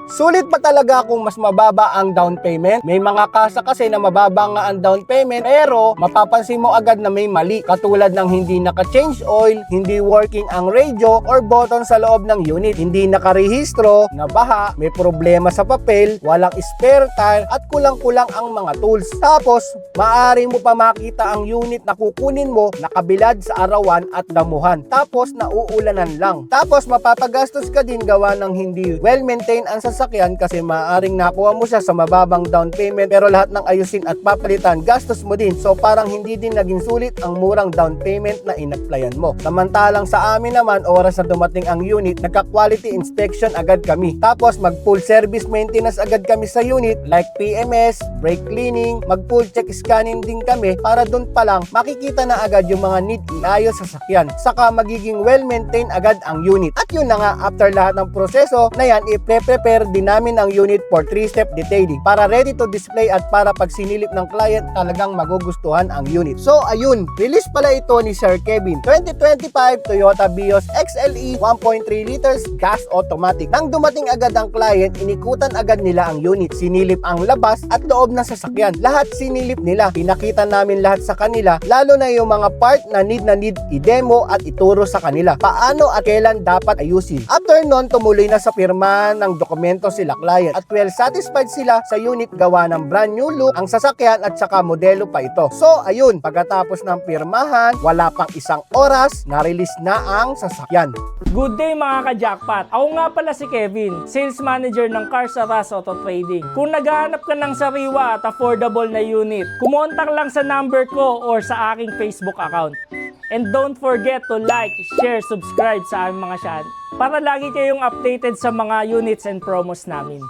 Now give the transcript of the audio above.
Sulit pa talaga kung mas mababa ang down payment? May mga kasa kasi na mababa nga ang down payment pero mapapansin mo agad na may mali. Katulad ng hindi naka-change oil, hindi working ang radio or button sa loob ng unit, hindi nakarehistro, nabaha, may problema sa papel, walang spare tire at kulang-kulang ang mga tools. Tapos, maaari mo pa makita ang unit na kukunin mo nakabilad sa arawan at damuhan. Tapos, nauulanan lang. Tapos, mapapagastos ka din gawa ng hindi well-maintained ang sasakyan kasi maaaring nakuha mo siya sa mababang down payment pero lahat ng ayusin at papalitan gastos mo din, so parang hindi din naging sulit ang murang down payment na in-applyan mo. Samantalang sa amin naman, oras na dumating ang unit, nagka-quality inspection agad kami, tapos mag full service maintenance agad kami sa unit like PMS, brake cleaning, mag full check scanning din kami para dun pa lang makikita na agad yung mga need iayos sa sasakyan, saka magiging well-maintained agad ang unit. At yun na nga, after lahat ng proseso na yan, i-prepare din namin ang unit for 3-step detailing para ready to display at para pag sinilip ng client talagang magugustuhan ang unit. So ayun, release pala ito ni Sir Kevin, 2025 Toyota Vios XLE 1.3 liters gas automatic. Nang dumating agad ang client, inikutan agad nila ang unit, sinilip ang labas at loob ng sasakyan. Lahat sinilip nila, pinakita namin lahat sa kanila, lalo na yung mga part na need i-demo at ituro sa kanila paano at kailan dapat ayusin. After nun, tumuloy na sa pirma ng dokumento sila client at well satisfied sila sa unit gawa ng brand new look ang sasakyan at saka modelo pa ito. So ayun, pagkatapos ng pirmahan, wala pang isang oras, na-release na ang sasakyan. Good day mga ka-jackpot! Ako nga pala si Kevin, sales manager ng Cars Aras Auto Trading. Kung naghahanap ka ng sariwa at affordable na unit, kumontak lang sa number ko or sa aking Facebook account. And don't forget to like, share, subscribe sa aming mga channel para lagi kayong updated sa mga units and promos namin.